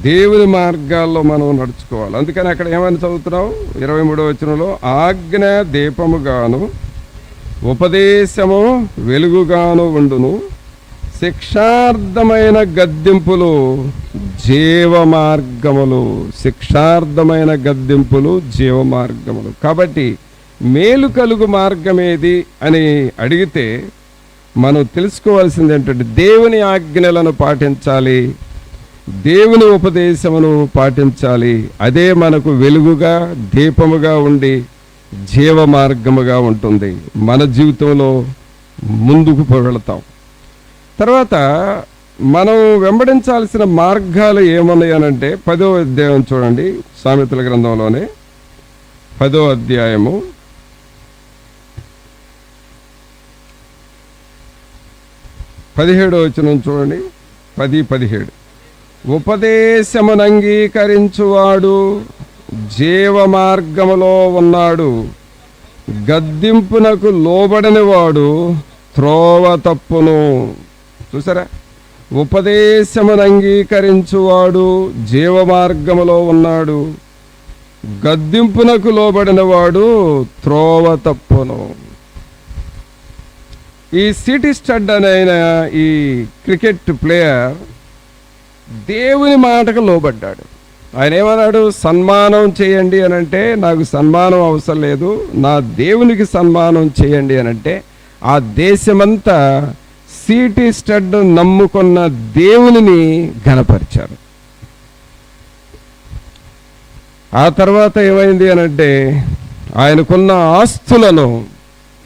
దేవుని మార్గాల్లో మనం నడుచుకోవాలి. అందుకని అక్కడ ఏమని చదువుతున్నాం? 23వ వచనంలో, ఆజ్ఞ దీపముగాను ఉపదేశము వెలుగుగాను ఉండును, శిక్షార్థమైన గద్దింపులు జీవమార్గములు. శిక్షార్థమైన గద్దింపులు జీవమార్గములు. కాబట్టి మేలు కలుగు మార్గం ఏది అని అడిగితే మనం తెలుసుకోవాల్సింది ఏంటంటే, దేవుని ఆజ్ఞలను పాటించాలి, దేవుని ఉపదేశమును పాటించాలి. అదే మనకు వెలుగుగా దీపముగా ఉండి జీవ మార్గముగా ఉంటుంది. మన జీవితంలో ముందుకు వెళతాం. తర్వాత మనం వెంబడించాల్సిన మార్గాలు ఏమున్నాయనంటే 10వ అధ్యాయం చూడండి, సామెతల గ్రంథంలోనే 10వ అధ్యాయము 17వ వచనం చూడండి. 10-17, ఉపదేశమును అంగీకరించువాడు జీవ మార్గములో ఉన్నాడు, గద్దింపునకు లోబడని వాడు త్రోవ తప్పును. చూసారా? ఉపదేశమును అంగీకరించువాడు జీవ మార్గములో ఉన్నాడు, గద్దింపునకు లోబడిన వాడు త్రోవ తప్పును. ఈ సిటీ స్టడ్ అయిన ఈ క్రికెట్ ప్లేయర్ దేవుని మాటకు లోబడ్డాడు. ఆయన ఏమన్నాడు? సన్మానం చేయండి అనంటే, నాకు సన్మానం అవసరం లేదు, నా దేవునికి సన్మానం చేయండి అనంటే, ఆ దేశమంతా సిటీ స్టడ్ నమ్ముకున్న దేవునిని ఘనపరిచారు. ఆ తర్వాత ఏమైంది అనంటే, ఆయనకున్న ఆస్తులను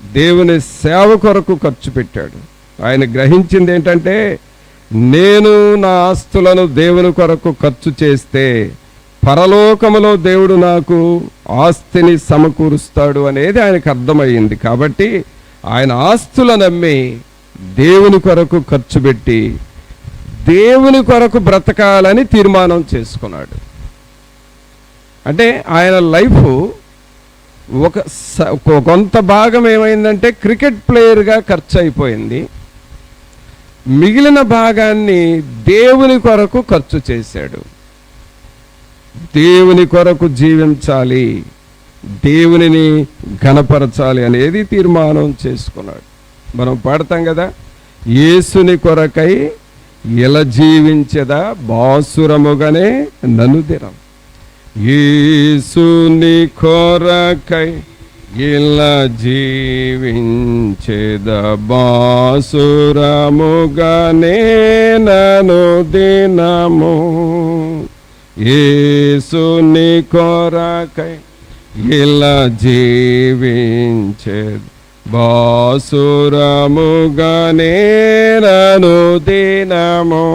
దేవుని సేవ కొరకు ఖర్చు పెట్టాడు. ఆయన గ్రహించింది ఏంటంటే, నేను నా ఆస్తులను దేవుని కొరకు ఖర్చు చేస్తే పరలోకములో దేవుడు నాకు ఆస్తిని సమకూరుస్తాడు అనేది ఆయనకు అర్థమయ్యింది. కాబట్టి ఆయన ఆస్తులను అమ్మి దేవుని కొరకు ఖర్చు పెట్టి దేవుని కొరకు బ్రతకాలని తీర్మానం చేసుకున్నాడు. అంటే ఆయన లైఫ్ కొంత భాగం ఏమైందంటే క్రికెట్ ప్లేయర్గా ఖర్చు అయిపోయింది, మిగిలిన భాగాన్ని దేవుని కొరకు ఖర్చు చేశాడు. దేవుని కొరకు జీవించాలి, దేవునిని ఘనపరచాలి అనేది తీర్మానం చేసుకున్నాడు. మనం పాడతాం కదా, యేసుని కొరకై ఇలా జీవించదా బాసురముగానే నన్నుదిరం. యేసుని కొరకై ఇలా జీవించేద బాసురముగానే నను దినము. యేసుని కొరకై ఇలా జీవించేద బాసురముగానే నను దినము.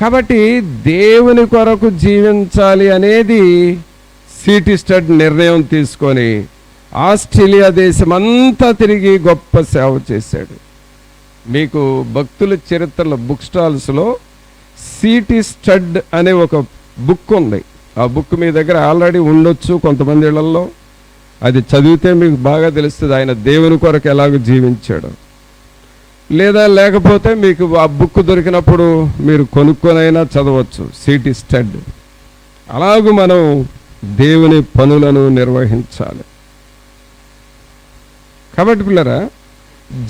కాబట్టి దేవుని కొరకు జీవించాలి అనేది సిటీ స్టడ్ నిర్ణయం తీసుకొని ఆస్ట్రేలియా దేశం అంతా తిరిగి గొప్ప సేవ చేశాడు. మీకు భక్తుల చరిత్రల బుక్ స్టాల్స్లో సిటీ స్టడ్ అనే ఒక బుక్ ఉంది. ఆ బుక్ మీ దగ్గర ఆల్రెడీ ఉండొచ్చు కొంతమంది ఇళ్లలో. అది చదివితే మీకు బాగా తెలుస్తుంది ఆయన దేవుని కొరకు ఎలాగ జీవించాడు. లేదా లేకపోతే మీకు ఆ బుక్ దొరికినప్పుడు మీరు కొనుక్కొనైనా చదవచ్చు. City stud. అలాగూ మనం దేవుని పనులను నిర్వహించాలి. కాబట్టి పిల్లరా,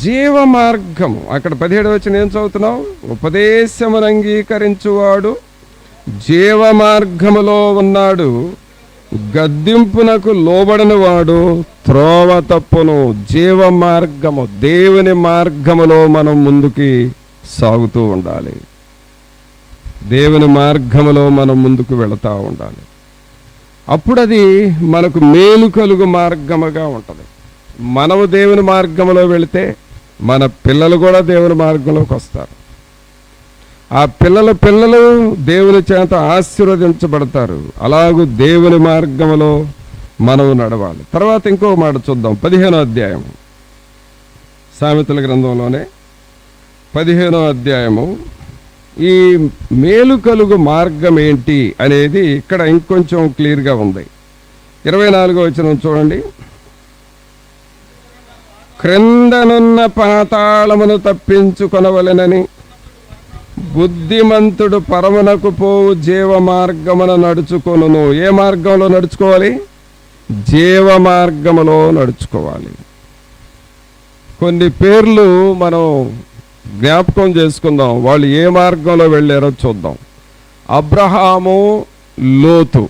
జీవ మార్గము అక్కడ 17వ వచనం ఏం చదువుతున్నావు? ఉపదేశమును అంగీకరించువాడు జీవ మార్గములో ఉన్నాడు, గద్దింపునకు లోబడిన వాడు త్రోవ తప్పును. జీవ మార్గము, దేవుని మార్గములో మనం ముందుకి సాగుతూ ఉండాలి. దేవుని మార్గములో మనం ముందుకు వెళుతూ ఉండాలి. అప్పుడు అది మనకు మేలు కలుగు మార్గముగా ఉంటుంది. మనము దేవుని మార్గంలో వెళితే మన పిల్లలు కూడా దేవుని మార్గంలోకి వస్తారు. ఆ పిల్లలు దేవుని చేత ఆశీర్వదించబడతారు. అలాగూ దేవుని మార్గంలో మనం నడవాలి. తర్వాత ఇంకో మాట చూద్దాం. 15వ అధ్యాయం సామెతల గ్రంథంలోనే 15వ అధ్యాయము ఈ మేలు కలుగు మార్గం ఏంటి అనేది ఇక్కడ ఇంకొంచెం క్లియర్గా ఉంది. 24వ వచనం చూడండి. క్రిందనున్న పాతాళమును తప్పించుకొనవలెనని బుద్ధిమంతుడు పరమునకు పోవు జీవ మార్గమున నడుచుకొనును. ఏ మార్గంలో నడుచుకోవాలి? జీవ మార్గములో నడుచుకోవాలి. కొన్ని పేర్లు మనం జ్ఞాపకం చేసుకుందాం, వాళ్ళు ఏ మార్గంలో వెళ్ళారో చూద్దాం. అబ్రహాము, లోతు.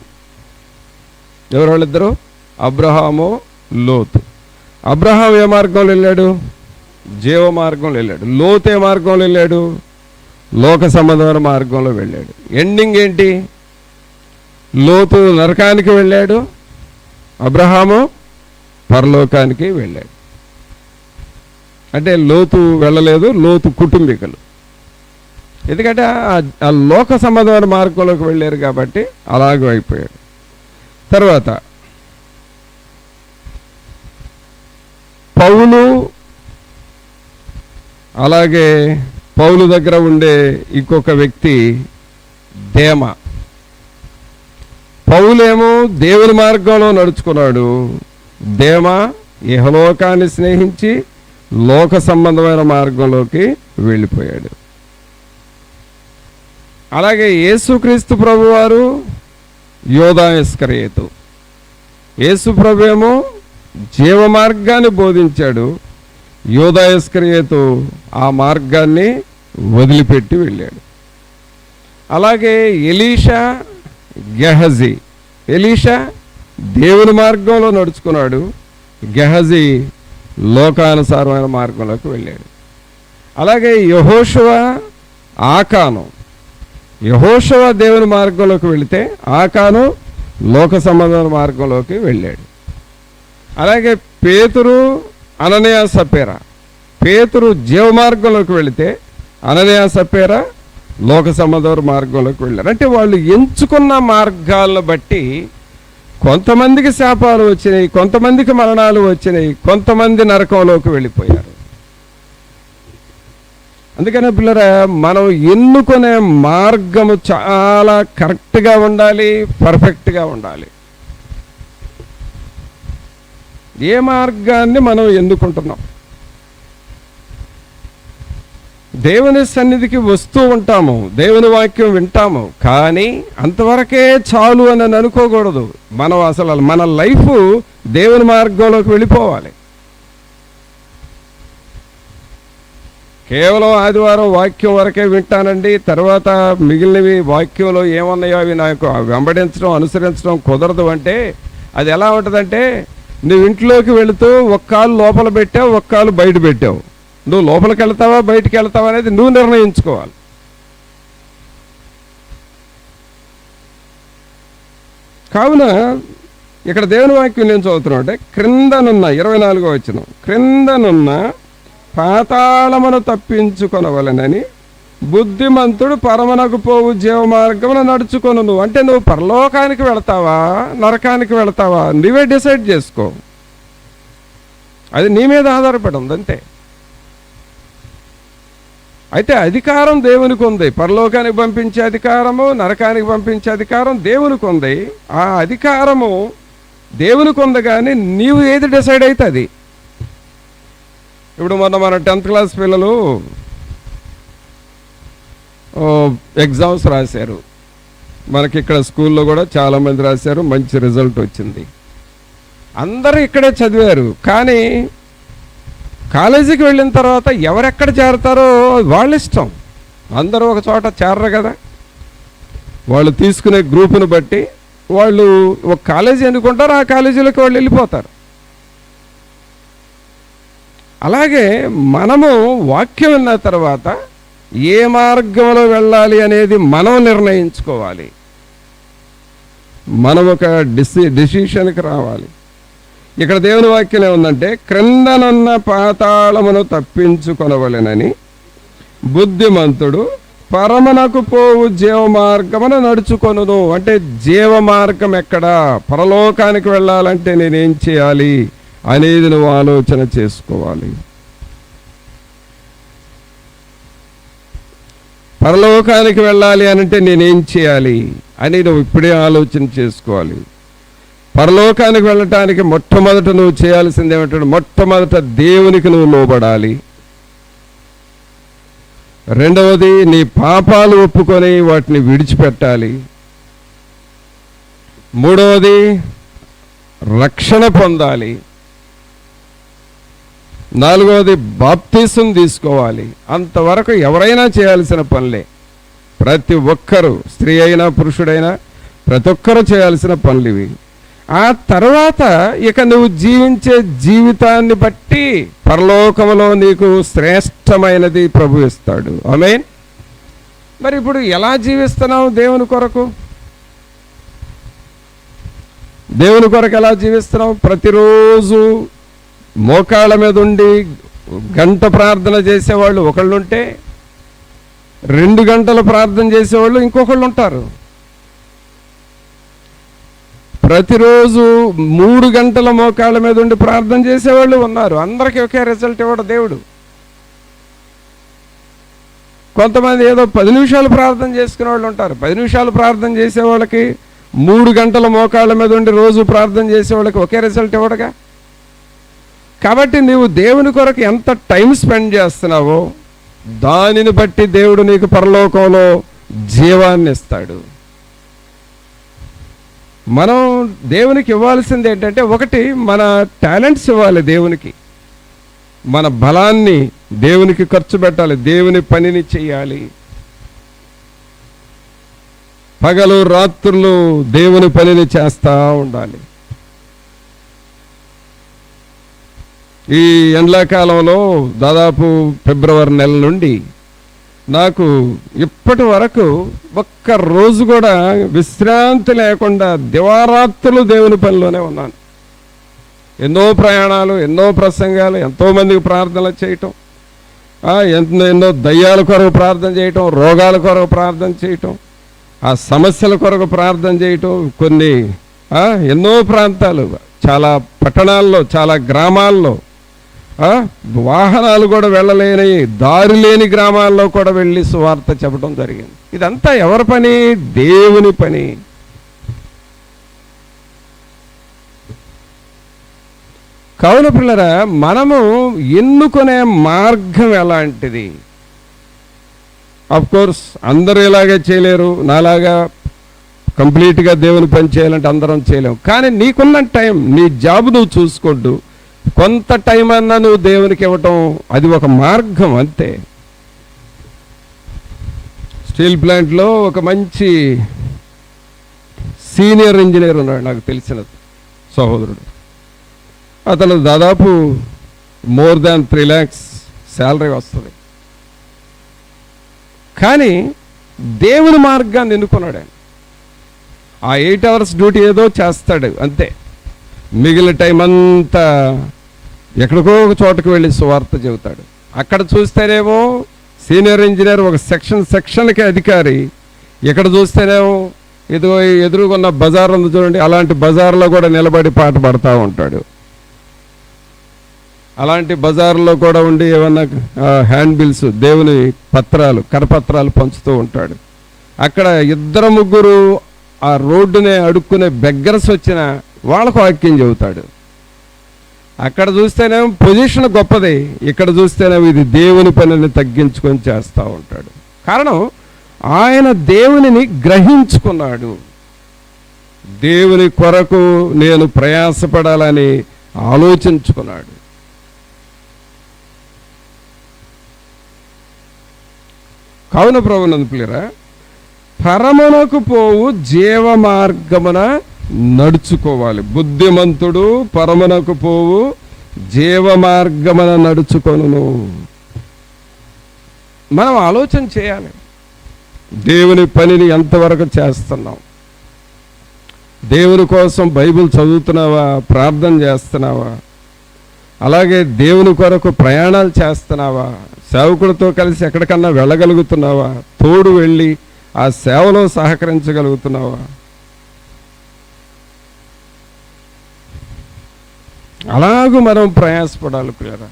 ఎవరు వాళ్ళిద్దరు? అబ్రహాము, లోతు. అబ్రహాం ఏ మార్గంలో వెళ్ళాడు? జీవ మార్గంలో వెళ్ళాడు. లోతు ఏ మార్గంలో వెళ్ళాడు? లోక సంబంధమైన మార్గంలో వెళ్ళాడు. ఎండింగ్ ఏంటి? లోతు నరకానికి వెళ్ళాడు, అబ్రహాము పరలోకానికి వెళ్ళాడు. అంటే లోతు వెళ్ళలేదు, లోతు కుటుంబీకులు. ఎందుకంటే ఆ లోక సంబంధమైన మార్గంలోకి వెళ్ళారు కాబట్టి అలాగే అయిపోయాడు. తర్వాత పౌలు, అలాగే పౌలు దగ్గర ఉండే ఇంకొక వ్యక్తి దేమ. పౌలేమో దేవుని మార్గంలో నడుచుకున్నాడు, దేమ ఇహలోకాన్ని స్నేహించి లోక సంబంధమైన మార్గంలోకి వెళ్ళిపోయాడు. అలాగే యేసుక్రీస్తు ప్రభువారు యోధా ఇస్కరియోతు. యేసు ప్రభు ఏమో జీవ మార్గాన్ని బోధించాడు, యోధా ఇస్కరియోతు ఆ మార్గాన్ని వదిలిపెట్టి వెళ్ళాడు. అలాగే ఎలీషా, గెహజీ. ఎలీషా దేవుని మార్గంలో నడుచుకున్నాడు, గెహజీ లోకానుసారమైన మార్గంలోకి వెళ్ళాడు. అలాగే యెహోషువ, ఆకాను. యెహోషువ దేవుని మార్గంలోకి వెళితే ఆకాను లోక సంబంధమైన మార్గంలోకి వెళ్ళాడు. అలాగే పేతురు, అననీయ, సప్పేరా. పేతురు జీవ మార్గంలోకి వెళితే అననీయ, సప్పేరా లోక సంబంధమైన మార్గంలోకి వెళ్ళారు. అంటే వాళ్ళు ఎంచుకున్న మార్గాలను బట్టి కొంతమందికి శాపాలు వచ్చినాయి, కొంతమందికి మరణాలు వచ్చినాయి, కొంతమంది నరకంలోకి వెళ్ళిపోయారు. అందుకనే పిల్లరా, మనం ఎన్నుకునే మార్గము చాలా కరెక్ట్గా ఉండాలి, పర్ఫెక్ట్గా ఉండాలి. ఏ మార్గాన్ని మనం ఎన్నుకుంటున్నాం? దేవుని సన్నిధికి వస్తూ ఉంటాము, దేవుని వాక్యం వింటాము, కానీ అంతవరకే చాలు అని అనుకోకూడదు. మనం అసలు మన లైఫ్ దేవుని మార్గంలోకి వెళ్ళిపోవాలి. కేవలం ఆదివారం వాక్యం వరకే వింటానండి, తర్వాత మిగిలినవి వాక్యంలో ఏమన్నాయో అవి నాకు వెంబడించడం, అనుసరించడం కుదరదు అంటే అది ఎలా ఉంటుందంటే, నువ్వు ఇంట్లోకి వెళుతూ ఒక కాలు లోపల పెట్టావు, ఒక కాలు బయట పెట్టావు. నువ్వు లోపలికి వెళ్తావా బయటికి వెళ్తావా అనేది నువ్వు నిర్ణయించుకోవాలి. కావున ఇక్కడ దేవుని వాక్యం నేను చదువుతున్నావు అంటే, క్రిందనున్న 24వ వచనం, క్రిందనున్న పాతాళమును తప్పించుకొనవలెనని బుద్ధిమంతుడు పరమనకు పోవు జీవ మార్గమును నడుచుకొనును. అంటే నువ్వు పరలోకానికి వెళతావా నరకానికి వెళతావా నువ్వే డిసైడ్ చేసుకో. అది నీ మీద ఆధారపడి ఉంది అంతే. అయితే అధికారం దేవునికి ఉంది, పరలోకానికి పంపించే అధికారము, నరకానికి పంపించే అధికారం దేవునికి ఉంది. ఆ అధికారము దేవునికి ఉంది, కానీ నీవు ఏది డిసైడ్ అయితే అది. ఇప్పుడు మన 10th క్లాస్ పిల్లలు ఎగ్జామ్స్ రాశారు. మనకి ఇక్కడ స్కూల్లో కూడా చాలామంది రాశారు, మంచి రిజల్ట్ వచ్చింది. అందరూ ఇక్కడే చదివారు, కానీ కాలేజీకి వెళ్ళిన తర్వాత ఎవరెక్కడ చేరతారో వాళ్ళ ఇష్టం. అందరూ ఒక చోట చేరరు కదా. వాళ్ళు తీసుకునే గ్రూపును బట్టి వాళ్ళు ఒక కాలేజీ ఎన్నుకుంటారు, ఆ కాలేజీలోకి వాళ్ళు వెళ్ళిపోతారు. అలాగే మనము వాక్యం విన్న తర్వాత ఏ మార్గంలో వెళ్ళాలి అనేది మనం నిర్ణయించుకోవాలి. మనం ఒక డిసిషన్కి రావాలి. ఇక్కడ దేవుని వాక్యం ఏముందంటే, క్రిందనున్న పాతాళమును తప్పించుకొనవలెనని బుద్ధిమంతుడు పరమనకు పోవు జీవ మార్గమును నడుచుకొనును. అంటే జీవ మార్గం ఎక్కడా, పరలోకానికి వెళ్ళాలంటే నేనేం చేయాలి అనేది నువ్వు ఆలోచన చేసుకోవాలి. పరలోకానికి వెళ్ళాలి అనంటే నేనేం చేయాలి అని నువ్వు ఇప్పుడే ఆలోచన చేసుకోవాలి. పరలోకానికి వెళ్ళటానికి మొట్టమొదట నువ్వు చేయాల్సింది ఏమంటాడు? మొట్టమొదట దేవునికి నువ్వు లోబడాలి. రెండవది నీ పాపాలు ఒప్పుకొని వాటిని విడిచిపెట్టాలి. మూడవది రక్షణ పొందాలి. నాలుగవది బాప్తీసం తీసుకోవాలి. అంతవరకు ఎవరైనా చేయాల్సిన పనులే. ప్రతి ఒక్కరూ, స్త్రీ అయినా పురుషుడైనా ప్రతి ఒక్కరూ చేయాల్సిన పనులు ఇవి. ఆ తర్వాత ఇక నువ్వు జీవించే జీవితాన్ని బట్టి పరలోకములో నీకు శ్రేష్టమైనది ప్రభు ఇస్తాడు. ఆమేన్. మరి ఇప్పుడు ఎలా జీవిస్తున్నావు దేవుని కొరకు? దేవుని కొరకు ఎలా జీవిస్తున్నావు? ప్రతిరోజు మోకాళ్ళ మీద ఉండి గంట ప్రార్థన చేసేవాళ్ళు ఒకళ్ళుంటే 2 గంటలు ప్రార్థన చేసేవాళ్ళు ఇంకొకళ్ళు ఉంటారు. ప్రతిరోజు 3 గంటల మోకాళ్ళ మీద ఉండి ప్రార్థన చేసేవాళ్ళు ఉన్నారు. అందరికీ ఒకే రిజల్ట్ ఇవ్వడు దేవుడు. కొంతమంది ఏదో 10 నిమిషాలు ప్రార్థన చేసుకునే వాళ్ళు ఉంటారు. 10 నిమిషాలు ప్రార్థన చేసే వాళ్ళకి 3 గంటల మోకాళ్ళ మీద ఉండి రోజు ప్రార్థన చేసే వాళ్ళకి ఒకే రిజల్ట్ ఇవ్వడుగా. కాబట్టి నీవు దేవుని కొరకు ఎంత టైం స్పెండ్ చేస్తున్నావో దానిని బట్టి దేవుడు నీకు పరలోకంలో జీవాన్ని ఇస్తాడు. మనం దేవునికి ఇవ్వాల్సింది ఏంటంటే, ఒకటి మన టాలెంట్స్ ఇవ్వాలి దేవునికి, మన బలాన్ని దేవునికి ఖర్చు పెట్టాలి, దేవుని పనిని చెయ్యాలి. పగలు రాత్రులు దేవుని పనిని చేస్తూ ఉండాలి. ఈ ఎండాకాలంలో దాదాపు ఫిబ్రవరి నెల నుండి నాకు ఇప్పటి వరకు ఒక్క రోజు కూడా విశ్రాంతి లేకుండా దివారాత్రులు దేవుని పనిలోనే ఉన్నాను. ఎన్నో ప్రయాణాలు, ఎన్నో ప్రసంగాలు, ఎంతోమందికి ప్రార్థనలు చేయటం, ఎన్నో దయ్యాల కొరకు ప్రార్థన చేయటం, రోగాల కొరకు ప్రార్థన చేయటం, ఆ సమస్యల కొరకు ప్రార్థన చేయటం. కొన్ని ఎన్నో ప్రాంతాలు, చాలా పట్టణాల్లో, చాలా గ్రామాల్లో, వాహనాలు కూడా వెళ్ళలేని దారి లేని గ్రామాల్లో కూడా వెళ్ళి సువార్త చెప్పడం జరిగింది. ఇదంతా ఎవరి పని? దేవుని పని. కావున పిల్లరా, మనము ఎన్నుకునే మార్గం ఎలాంటిది? కోర్స్ అందరూ ఇలాగే చేయలేరు. నాలాగా కంప్లీట్గా దేవుని పని చేయాలంటే అందరం చేయలేము. కానీ నీకున్న టైం, నీ జాబ్ నువ్వు చూసుకుంటూ కొంత టైం అన్నా నువ్వు దేవునికి ఇవ్వటం, అది ఒక మార్గం అంతే. స్టీల్ ప్లాంట్లో ఒక మంచి సీనియర్ ఇంజనీర్ ఉన్నాడు, నాకు తెలిసిన సహోదరుడు. అతను దాదాపు మోర్ దాన్ 3 lakhs శాలరీ వస్తుంది. కానీ దేవుని మార్గాన్ని ఎన్నుకున్నాడు ఆయన. ఆ 8 hours డ్యూటీ ఏదో చేస్తాడు అంతే. మిగిలిన టైం అంతా ఎక్కడికో ఒక చోటకు వెళ్ళి సువార్త చెబుతాడు. అక్కడ చూస్తేనేమో సీనియర్ ఇంజనీర్ ఒక సెక్షన్కి అధికారి. ఇక్కడ చూస్తేనేమో ఇదిగో ఎదురుగున్న బజార్ ఉంది చూడండి, అలాంటి బజార్లో కూడా నిలబడి పాట పాడుతూ ఉంటాడు. అలాంటి బజార్లో కూడా ఉండి ఏమన్నా హ్యాండ్ బిల్స్, దేవుని పత్రాలు, కరపత్రాలు పంచుతూ ఉంటాడు. అక్కడ 2-3 ఆ రోడ్డునే అడుక్కునే బెగ్గర్స్ వచ్చిన వాళ్ళకు వాక్యం చెబుతాడు. అక్కడ చూస్తేనేమో పొజిషన్ గొప్పది, ఇక్కడ చూస్తేనేమో ఇది దేవుని పనిని తగ్గించుకొని చేస్తూ ఉంటాడు. కారణం, ఆయన దేవునిని గ్రహించుకున్నాడు. దేవుని కొరకు నేను ప్రయాసపడాలని ఆలోచించుకున్నాడు. కావున ప్రభునందు ప్రియరా, పరమునకు పోవు జీవ మార్గమున నడుచుకోవాలి. బుద్ధిమంతుడు పరమునకు పోవు జీవ మార్గమున నడుచుకొనును. మనం ఆలోచన చేయాలి, దేవుని పనిని ఎంతవరకు చేస్తున్నాం? దేవుని కోసం బైబిల్ చదువుతున్నావా? ప్రార్థన చేస్తున్నావా? అలాగే దేవుని కొరకు ప్రయాణాలు చేస్తున్నావా? సేవకులతో కలిసి ఎక్కడికన్నా వెళ్ళగలుగుతున్నావా? తోడు వెళ్ళి ఆ సేవలో సహకరించగలుగుతున్నావా? అలాగూ మనం ప్రయాసపడాలి ప్రియరా.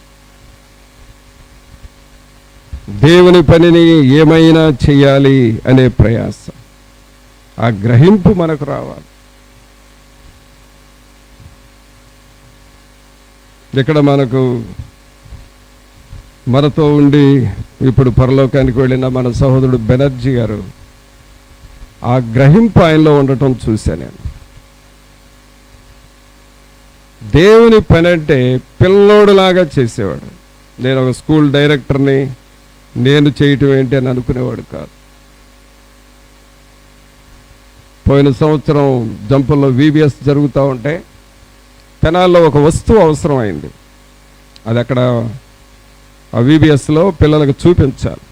దేవుని పనిని ఏమైనా చెయ్యాలి అనే ప్రయాస, ఆ గ్రహింపు మనకు రావాలి. ఇక్కడ మనకు మనతో ఉండి ఇప్పుడు పరలోకానికి వెళ్ళిన మన సహోదరుడు బెనర్జీ గారు, ఆ గ్రహింపు ఆయనలో ఉండటం చూశాను నేను. దేవుని పని అంటే పిల్లోడులాగా చేసేవాడు. నేను ఒక స్కూల్ డైరెక్టర్ని, నేను చేయటం ఏంటి అని అనుకునేవాడు కాదు. పోయిన సంవత్సరం జంపల్లో VBS జరుగుతూ ఉంటే తెనాల్లో ఒక వస్తువు అవసరం అయింది. అది అక్కడ ఆ VBSలో పిల్లలకు చూపించాలి.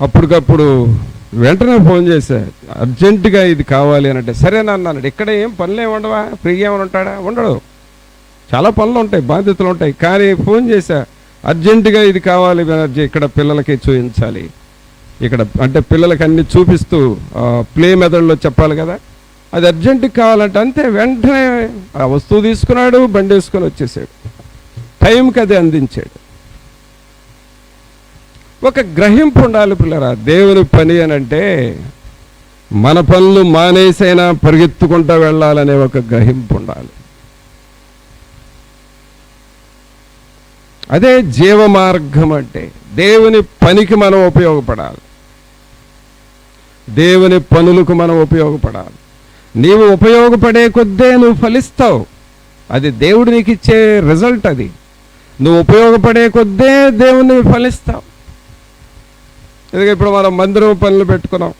అప్పటికప్పుడు వెంటనే ఫోన్ చేశా, అర్జెంటుగా ఇది కావాలి అని అంటే సరేనా అన్నాడు. ఇక్కడ ఏం పనులు ఏమి ఉండవా, ఫ్రీగా ఏమైనా ఉంటాడా? ఉండడు, చాలా పనులు ఉంటాయి, బాధ్యతలు ఉంటాయి. కానీ ఫోన్ చేశా, అర్జెంటుగా ఇది కావాలి బెనర్జీ, ఇక్కడ పిల్లలకి చూపించాలి. ఇక్కడ అంటే పిల్లలకి అన్ని చూపిస్తూ ప్లే మెథడ్లో చెప్పాలి కదా, అది అర్జెంటుగా కావాలంటే అంతే. వెంటనే ఆ వస్తువు తీసుకున్నాడు, బండి వేసుకొని వచ్చేసాడు, టైంకి అది అందించాడు. ఒక గ్రహింపు ఉండాలి పిల్లరా. దేవుని పని అని అంటే మన పనులు మానేసైనా పరిగెత్తుకుంటూ వెళ్ళాలనే ఒక గ్రహింపు ఉండాలి. అదే జీవ మార్గం అంటే. దేవుని పనికి మనం ఉపయోగపడాలి, దేవుని పనులకు మనం ఉపయోగపడాలి. నీవు ఉపయోగపడే కొద్దే నువ్వు ఫలిస్తావు, అది దేవుడు నీకు ఇచ్చే రిజల్ట్. అది నువ్వు ఉపయోగపడే కొద్దే దేవుని ఫలిస్తావు. ఎందుకంటే ఇప్పుడు మనం మందిరం పనులు పెట్టుకున్నాం,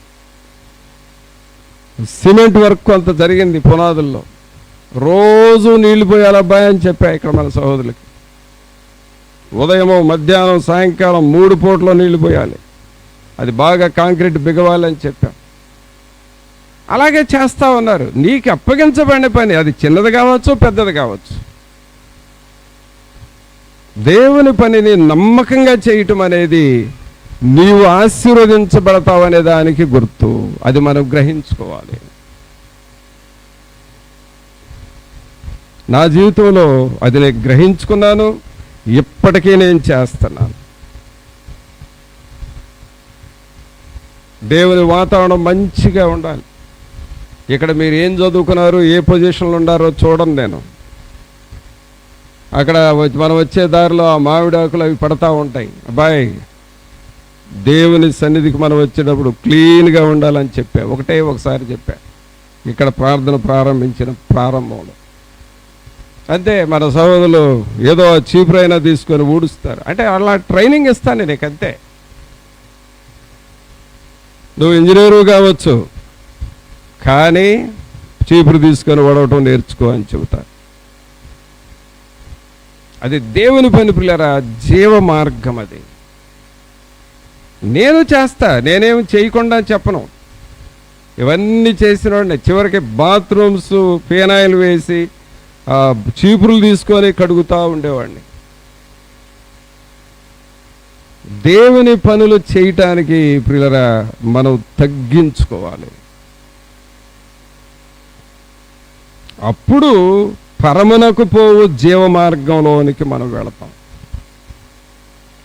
సిమెంట్ వర్క్ కొంత జరిగింది పునాదుల్లో, రోజు నీళ్లు పోయాలి అబ్బాయి అని చెప్పా ఇక్కడ మన సహోదరులకి. ఉదయము, మధ్యాహ్నం, సాయంకాలం 3 పూటలో నీళ్లు పోయాలి, అది బాగా కాంక్రీట్ బిగవాలని చెప్పాం. అలాగే చేస్తూ ఉన్నారు. నీకు అప్పగించబడిన పని, అది చిన్నది కావచ్చు, పెద్దది కావచ్చు. దేవుని పనిని నమ్మకంగా చేయటం అనేది నీవు ఆశీర్వదించబడతావు అనే దానికి గుర్తు. అది మనం గ్రహించుకోవాలి. నా జీవితంలో అది నేను గ్రహించుకున్నాను, ఇప్పటికీ నేను చేస్తున్నాను. దేవుని వాతావరణం మంచిగా ఉండాలి. ఇక్కడ మీరు ఏం చదువుకున్నారు, ఏ పొజిషన్లో ఉన్నారో చూడండి. నేను అక్కడ మనం వచ్చే దారిలో ఆ మామిడి ఆకులు అవి పడతా ఉంటాయి. అబ్బాయి, దేవుని సన్నిధికి మనం వచ్చేటప్పుడు క్లీన్గా ఉండాలని చెప్పా, ఒకసారి చెప్పా ఇక్కడ ప్రార్థన ప్రారంభించిన ప్రారంభంలో. అంతే, మన సహోదరులు ఏదో చీపురైనా తీసుకొని ఊడుస్తారు అంటే అలా ట్రైనింగ్ ఇస్తాను నీకు, అంతే. నువ్వు ఇంజనీరు కావచ్చు, కానీ చీపురు తీసుకొని వడవటం నేర్చుకో అని చెబుతారు. అది దేవుని పని పిల్లరా, జీవ మార్గం అది. నేను చేస్తా, నేనేమి చేయకుండా చెప్పను. ఇవన్నీ చేసిన వాడిని, చివరికి బాత్రూమ్స్ ఫినాయిల్ వేసి చీపురులు తీసుకొని కడుగుతూ ఉండేవాడిని. దేవుని పనులు చేయటానికి ప్రియులరా మనం తగ్గించుకోవాలి. అప్పుడు పరమునకు పోవు జీవ మార్గంలోనికి మనం వెళతాం.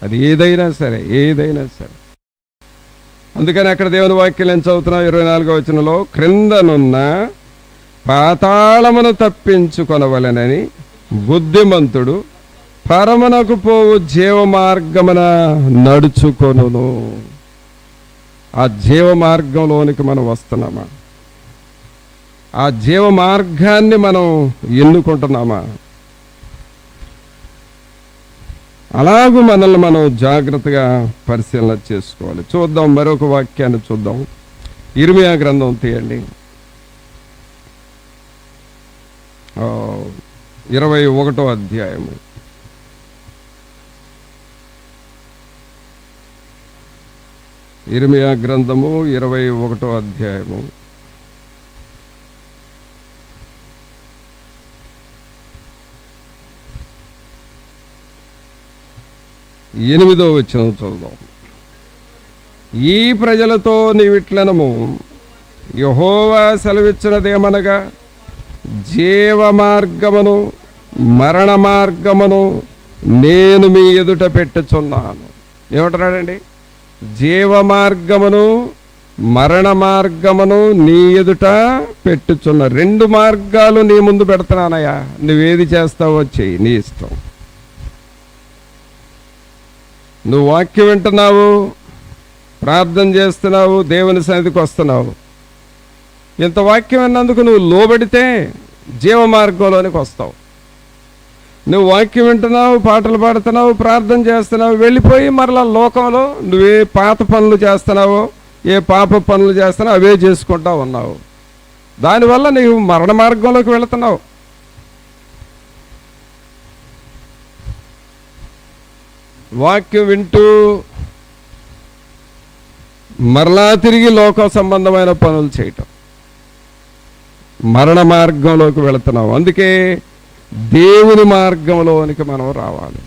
అది ఏదైనా సరే, ఏదైనా సరే. అందుకని అక్కడ దేవుని వాక్యం ఏం చదువుతున్నాం, 24వ వచనంలో, క్రిందనున్న పాతాళమును తప్పించుకొనవలెనని బుద్ధిమంతుడు పరమునకు పోవు జీవ మార్గమున నడుచుకొనును. ఆ జీవ మార్గంలోనికి మనం వస్తున్నామా? ఆ జీవ మార్గాన్ని మనం ఎన్నుకుంటున్నామా? అలాగూ మనల్ని మనం జాగ్రత్తగా పరిశీలన చేసుకోవాలి. చూద్దాం, మరొక వాక్యాన్ని చూద్దాం. ఇర్మియా గ్రంథం తీయండి, 21వ అధ్యాయము. ఇర్మియా గ్రంథము 21వ అధ్యాయము. ఎనిమిదో వచనం చదువుదాం. ఈ ప్రజలతో నీవిట్లనము, యెహోవా సెలవిచ్చినదేమనగా, జీవ మార్గమును మరణ మార్గమును నేను మీ ఎదుట పెట్టుచున్నాను. ఏమంటున్నాడండి? జీవ మార్గమును మరణ మార్గమును నీ ఎదుట పెట్టుచున్నా. 2 మార్గాలు నీ ముందు పెడుతున్నానయ్యా, నువ్వేది చేస్తావో చెయ్యి, నీ ఇష్టం. నువ్వు వాక్యం వింటున్నావు, ప్రార్థన చేస్తున్నావు, దేవుని సన్నిధికి వస్తున్నావు. ఇంత వాక్యం విన్నందుకు నువ్వు లోబడితే జీవ మార్గంలోనికి వస్తావు. నువ్వు వాక్యం వింటున్నావు, పాటలు పాడుతున్నావు, ప్రార్థన చేస్తున్నావు, వెళ్ళిపోయి మరలా లోకంలో నువ్వే పాత పనులు చేస్తున్నావో, ఏ పాప పనులు చేస్తున్నావు అవే చేసుకుంటా ఉన్నావు. దానివల్ల నీవు మరణ మార్గంలోకి వెళుతున్నావు. వాక్యం వింటూ మరలా తిరిగి లోక సంబంధమైన పనులు చేయటం, మరణ మార్గంలోకి వెళుతున్నావు. అందుకే దేవుని మార్గంలోనికి మనం రావాలి.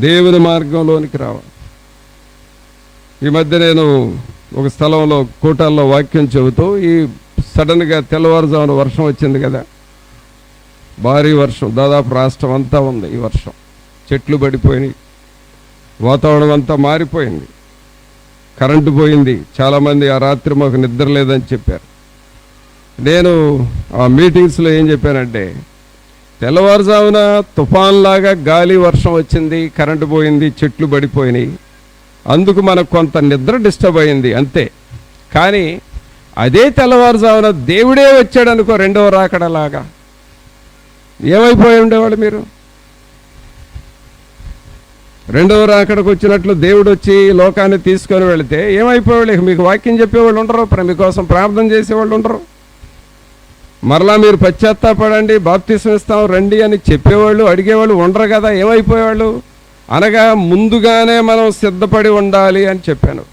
దేవుని మార్గంలోనికి రావాలి. ఈ మధ్య నేను ఒక స్థలంలో కూటాల్లో వాక్యం చెబుతూ, ఈ సడన్గా తెల్లవారుజామున వర్షం వచ్చింది కదా, భారీ వర్షం, దాదాపు రాష్ట్రం అంతా ఉంది ఈ వర్షం. చెట్లు పడిపోయినాయి, వాతావరణం అంతా మారిపోయింది, కరెంటు పోయింది. చాలామంది ఆ రాత్రి మాకు నిద్ర లేదని చెప్పారు. నేను ఆ మీటింగ్స్లో ఏం చెప్పానంటే, తెల్లవారుజామున తుఫాన్లాగా గాలి వర్షం వచ్చింది, కరెంటు పోయింది, చెట్లు పడిపోయినాయి, అందుకు మనకు కొంత నిద్ర డిస్టర్బ్ అయింది అంతే. కానీ అదే తెల్లవారుజామున దేవుడే వచ్చాడనుకో, రెండవ రాకడలాగా, ఏమైపోయి ఉండేవాళ్ళు మీరు? రెండవ రాకడకు వచ్చినట్లు దేవుడు వచ్చి లోకాన్ని తీసుకొని వెళితే ఏమైపోయేవాళ్ళు? మీకు వాక్యం చెప్పేవాళ్ళు ఉండరు, మీకోసం ప్రార్థన చేసేవాళ్ళు ఉండరు. మరలా మీరు పశ్చాత్తాపడండి, బాప్తిసం ఇస్తాం రండి అని చెప్పేవాళ్ళు, అడిగేవాళ్ళు ఉండరు కదా. ఏమైపోయేవాళ్ళు? అనగా ముందుగానే మనం సిద్ధపడి ఉండాలి అని చెప్పాను.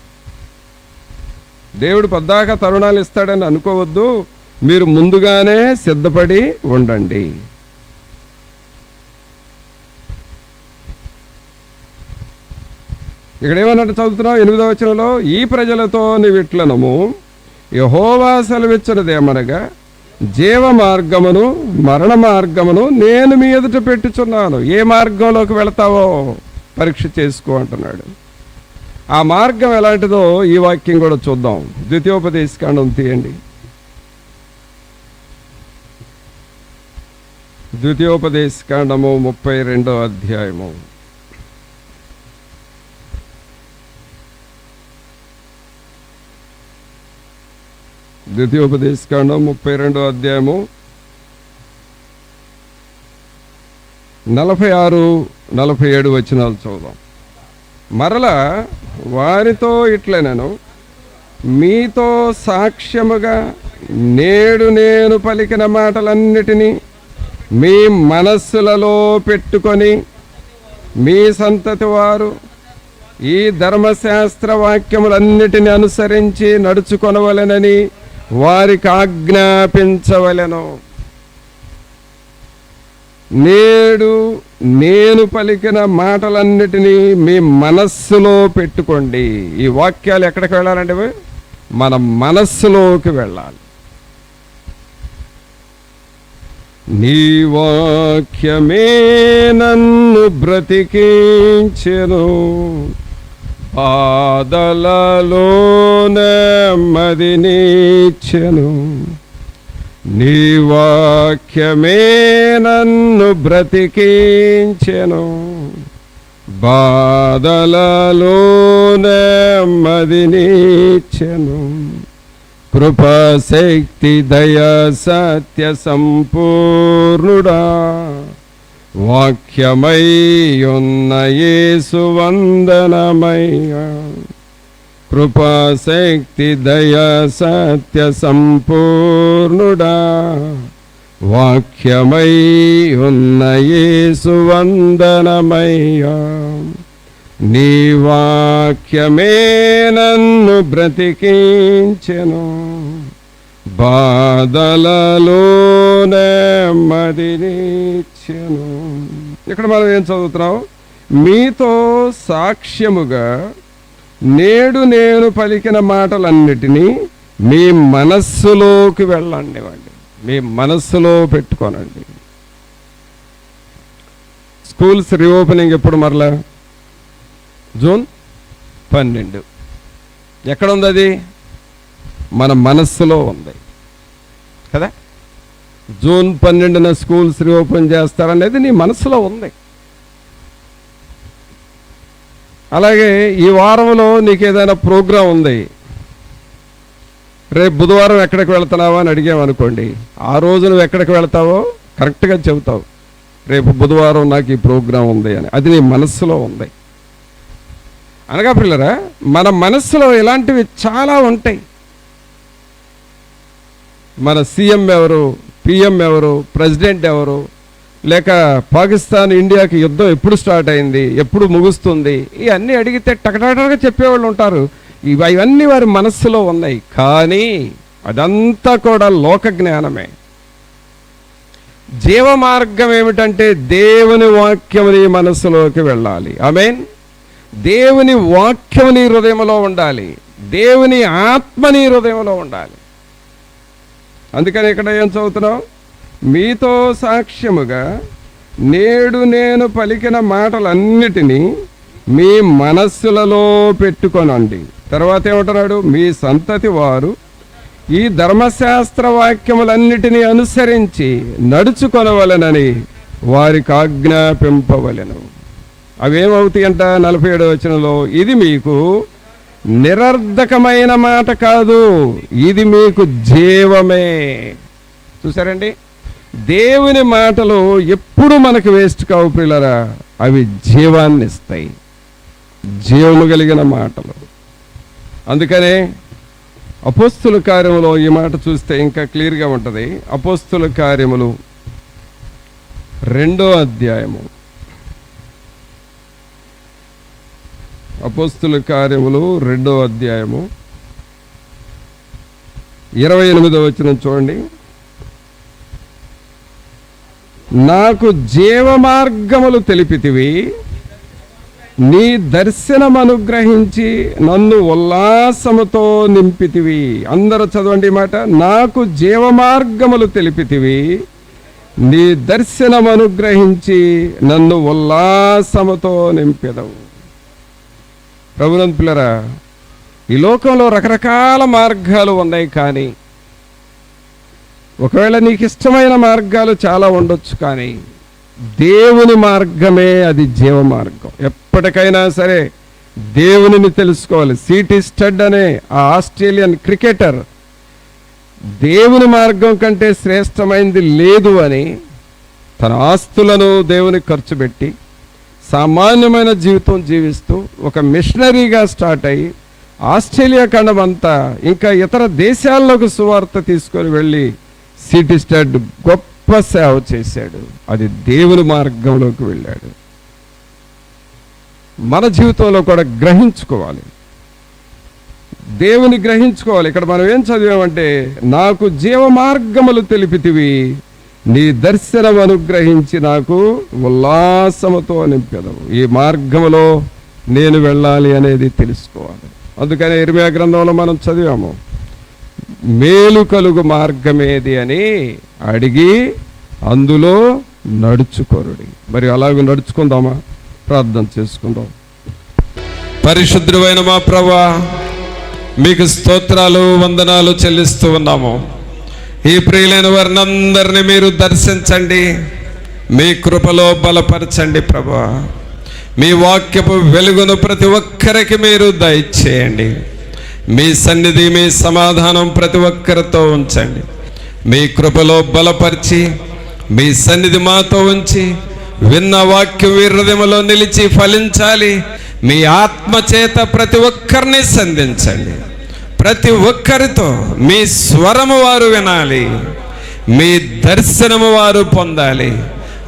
దేవుడు పద్దాక తరుణాలు ఇస్తాడని అనుకోవద్దు, మీరు ముందుగానే సిద్ధపడి ఉండండి. ఇక్కడ ఏమన్నట్టు చదువుతున్నావు 8వ వచనంలో, ఈ ప్రజలతో నీవిట్లనము, యెహోవా సెలవిచ్చినదేమనగా, జీవ మార్గమును మరణ మార్గమును నేను మీ ఎదుట పెట్టుచున్నాను. ఏ మార్గంలోకి వెళతావో పరీక్ష చేసుకో అంటున్నాడు. ఆ మార్గం ఎలాంటిదో ఈ వాక్యం కూడా చూద్దాం. ద్వితీయోపదేశకాండం తీయండి. ద్వితీయోపదేశకాండము 32వ అధ్యాయము. ద్వితీయోపదేశకాండం 32వ అధ్యాయము 46-47 వచనాలు చదువుదాం. మరలా వారితో ఇట్లనెను, మీతో సాక్ష్యముగా నేడు నేను పలికిన మాటలన్నిటినీ మీ మనస్సులలో పెట్టుకొని మీ సంతతి వారు ఈ ధర్మశాస్త్ర వాక్యములన్నిటిని అనుసరించి నడుచుకొనవలెనని వారికి ఆజ్ఞాపించవలెను. నేడు నేను పలికిన మాటలన్నిటినీ మీ మనస్సులో పెట్టుకోండి. ఈ వాక్యాలు ఎక్కడికి వెళ్ళాలంటే మన మనస్సులోకి వెళ్ళాలి. నీ వాక్యమే నన్ను బ్రతికించెను, బాధలలో నెమ్మదినిచ్చెను. నీ వాక్యమే నన్ను బ్రతికించెను, బాధలలో నెమ్మదినిచ్చెను. కృపాశక్తి దయ సత్య సంపూర్ణుడా, వాక్యమై ఉన్న యేసు వందనమయ్యా. కృపాశక్తి దయ సత్య సంపూర్ణుడా, వాక్యమై ఉన్న యేసు వందనమయ్యా. నీ వాక్యమే నన్ను బ్రతికించెను, బాధలలో నెమ్మదినిచ్చెను. ఇక్కడ మనం ఏం చదువుతున్నాం? మీతో సాక్ష్యముగా నేడు నేను పలికిన మాటలన్నిటినీ మీ మనస్సులోకి వెళ్ళండి, మీ మనస్సులో పెట్టుకోనండి. స్కూల్స్ రీఓపెనింగ్ ఎప్పుడు? మరలా జూన్ 12. ఎక్కడ ఉంది అది? మన మనస్సులో ఉంది కదా. జూన్ 12న స్కూల్స్ రీఓపెన్ చేస్తారనేది నీ మనసులో ఉంది. అలాగే ఈ వారంలో నీకు ఏదైనా ప్రోగ్రాం ఉంది, రేపు బుధవారం ఎక్కడికి వెళ్తున్నావో అని అడిగామనుకోండి, ఆ రోజు నువ్వు ఎక్కడికి వెళ్తావో కరెక్ట్గా చెబుతావు, రేపు బుధవారం నాకు ఈ ప్రోగ్రాం ఉంది అని. అది నీ మనస్సులో ఉంది. అనగా పిల్లరా, మన మనస్సులో ఇలాంటివి చాలా ఉంటాయి. మన సీఎం ఎవరు, పిఎం ఎవరు, ప్రెసిడెంట్ ఎవరు, లేక పాకిస్తాన్ ఇండియాకి యుద్ధం ఎప్పుడు స్టార్ట్ అయింది, ఎప్పుడు ముగుస్తుంది, ఇవన్నీ అడిగితే టకటకగా చెప్పేవాళ్ళు ఉంటారు. ఇవన్నీ వారి మనస్సులో ఉన్నాయి. కానీ అదంతా కూడా లోక జ్ఞానమే. జీవ మార్గం ఏమిటంటే దేవుని వాక్యం నీ మనస్సులోకి వెళ్ళాలి. ఆమేన్. దేవుని వాక్యం నీ హృదయంలో ఉండాలి. దేవుని ఆత్మ నీ హృదయంలో ఉండాలి. అందుకని ఇక్కడ ఏం చదువుతున్నావు? మీతో సాక్ష్యముగా నేడు నేను పలికిన మాటలన్నిటినీ మీ మనస్సులలో పెట్టుకొనండి. తర్వాత ఏమంటున్నాడు? మీ సంతతి వారు ఈ ధర్మశాస్త్ర వాక్యములన్నిటినీ అనుసరించి నడుచుకొనవలెనని వారికి ఆజ్ఞాపింపవలెను. అవేమవుతాయంట? 47వ వచనంలో, ఇది మీకు నిరర్ధకమైన మాట కాదు, ఇది మీకు జీవమే. చూసారండి, దేవుని మాటలు ఎప్పుడు మనకు వేస్ట్ కావు పిల్లరా. అవి జీవాన్ని ఇస్తాయి, జీవము కలిగిన మాటలు. అందుకనే అపోస్తుల కార్యములో ఈ మాట చూస్తే ఇంకా క్లియర్గా ఉంటుంది. అపోస్తుల కార్యములు 2వ అధ్యాయము, అపోస్తుల కార్యములు 2వ అధ్యాయము 28వ వచనం చూడండి. నాకు జీవ మార్గములు తెలిపితివి, నీ దర్శనమనుగ్రహించి నన్ను ఉల్లాసముతో నింపితివి. అందరూ చదవండి మాట. నాకు జీవ మార్గములు తెలిపితివి, నీ దర్శనమనుగ్రహించి నన్ను ఉల్లాసముతో నింపెదవు. ప్రభునందు పిల్లరా, ఈ లోకంలో రకరకాల మార్గాలు ఉన్నాయి. కానీ ఒకవేళ నీకు ఇష్టమైన మార్గాలు చాలా ఉండొచ్చు, కానీ దేవుని మార్గమే అది జీవ మార్గం. ఎప్పటికైనా సరే దేవునిని తెలుసుకోవాలి. సిటీ స్టడ్ అనే ఆ ఆస్ట్రేలియన్ క్రికెటర్ దేవుని మార్గం కంటే శ్రేష్టమైనది లేదు అని తన ఆస్తులను దేవునికి ఖర్చు పెట్టి సామాన్యమైన జీవితం జీవిస్తూ ఒక మిషనరీగా స్టార్ట్ అయ్యి ఆస్ట్రేలియా ఖండం అంతా ఇంకా ఇతర దేశాల్లోకి సువార్త తీసుకొని వెళ్ళి సిటీ స్టడ్ గొప్ప సేవ చేశాడు. అది దేవుని మార్గంలోకి వెళ్ళాడు. మన జీవితంలో కూడా గ్రహించుకోవాలి, దేవుని గ్రహించుకోవాలి. ఇక్కడ మనం ఏం చదివామంటే, నాకు జీవ మార్గములు తెలిపితివి, నీ దర్శనం అనుగ్రహించి నాకు ఉల్లాసముతో నింపెదవు. ఈ మార్గములో నేను వెళ్ళాలి అనేది తెలుసుకోవాలి. అందుకని ఇర్మియా గ్రంథంలో మనం చదివాము, మేలు కలుగు మార్గమేది అని అడిగి అందులో నడుచుకోరుడి. మరి అలాగే నడుచుకుందామా? ప్రార్థన చేసుకుందాం. పరిశుద్ధుడైన మా ప్రభువా, మీకు స్తోత్రాలు వందనాలు చెల్లిస్తూ ఉన్నాము. ఈ ప్రియులైన వారిని అందరినీ మీరు దర్శించండి, మీ కృపలో బలపరచండి ప్రభువా. మీ వాక్యపు వెలుగును ప్రతి ఒక్కరికి మీరు దయచేయండి. మీ సన్నిధి, మీ సమాధానం ప్రతి ఒక్కరితో ఉంచండి. మీ కృపలో బలపరిచి మీ సన్నిధి మాతో ఉంచి విన్న వాక్యం మీ హృదయంలో నిలిచి ఫలించాలి. మీ ఆత్మ చేత ప్రతి ఒక్కరిని సంధించండి. ప్రతి ఒక్కరితో మీ స్వరము వారు వినాలి, మీ దర్శనము వారు పొందాలి.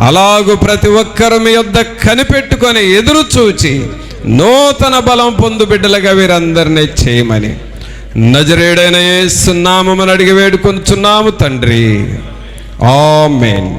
అలాగూ ప్రతి ఒక్కరు మీ యొద్ద కనిపెట్టుకొని ఎదురు చూచి నూతన బలం పొందు బిడ్డలుగా వీరందరినీ చేయమని నజరేయుడైన యేసు నామమున అడిగి వేడుకొనుచున్నాము తండ్రి. ఆమేన్.